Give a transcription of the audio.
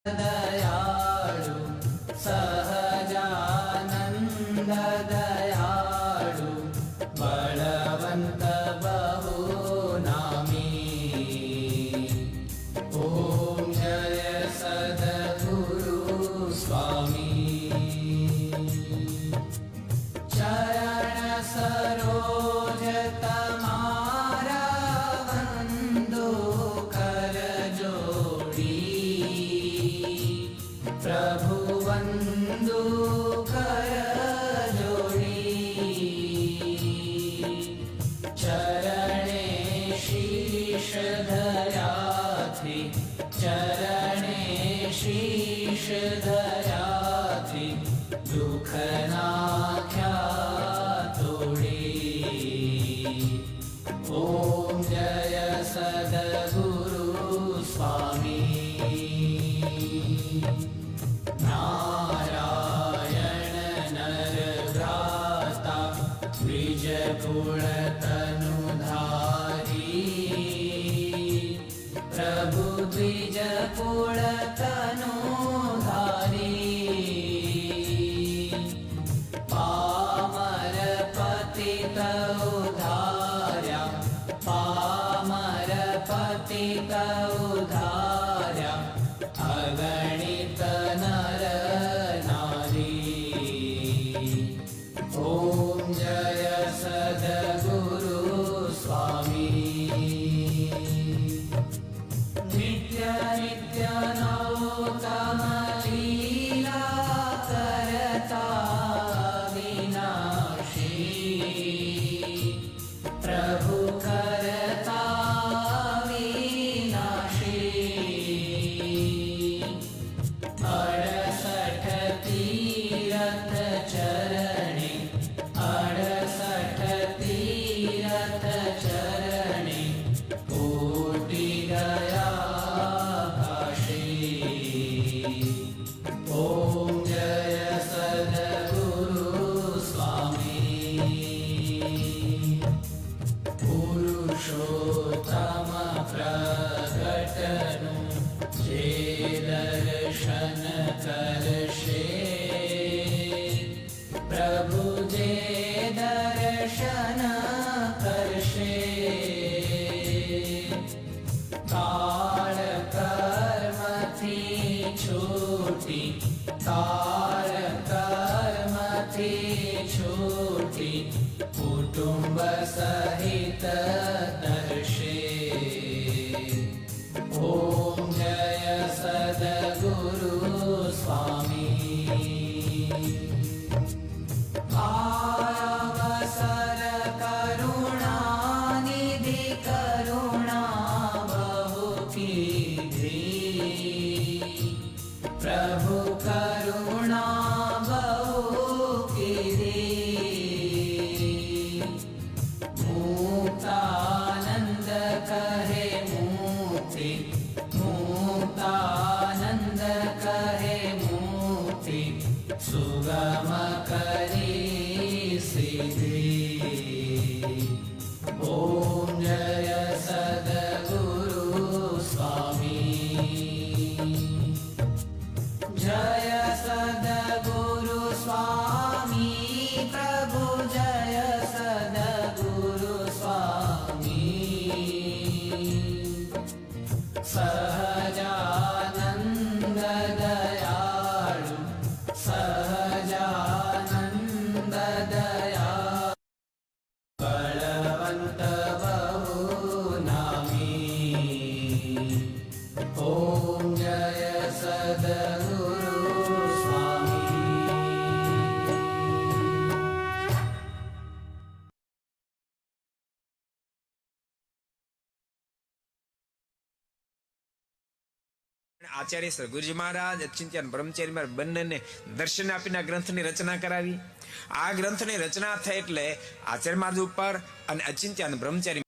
दयाळु सहजानंद दयाळु बलवंत बहुनामी। ओम जय सद्गुरु स्वामी। चरण सरोज तमारा वंदो कर जोड़ी। प्रभु वंदो कर जोड़ी। चरणे शीश धरा थी चरणे शीश धरा थी दुख नाख्या तोड़ी। ओम जय सद्गुरु स्वामी। नारायण नर भ्राता द्विज कुल तनुधारी। प्रभु द्विज कुल तनुधारी। पामर पतित उद्धार्या पामर पतित उद्धार्या अगणित नर नारी। ओम जय सद्गुरु स्वामी। नित्य नित्य नौतम लीला करता विनाशी। प्रभु करता विनाशी। 68 तीरथ चरणे 68 तीरथ चरणे कोटि गया काशी। ओम जय सद्गुरु स्वामी। पुरुषोत्तम प्रगटनु जे दर्शन करशे। प्रभु जे दर्शन करशे। काल कर्म थी छूटी काल कर्म थी छूटी कुटुंब सहित दर्शे। ओम जय सद्गुरु स्वामी। अवसर करुणा निधि करुणा बहु कीधी। प्रभु करुणा बहु कीधी। मुक्तानंद कहे मुक्ति मुक्तानंद कहे मुक्ति सुगम करी सिद्धि। ओम जय सद्गुरु स्वामी। जय सद्गुरु स्वामी। प्रभु जय सद्गुरु स्वामी। सहजानंद दयाळु सहजानंद दयाळु बलवंत बहुनामी। ओम जय सद्गुरु स्वामी। आचार्य श्री गुरुजी महाराज अचिंत्य ब्रह्मचारी महाराज બંનેને દર્શન આપીને ગ્રંથની રચના કરાવી। આ ગ્રંથની રચના થઈ એટલે આચાર્ય મહારાજ ઉપર અને અચિંત્ય બ્રહ્મચારી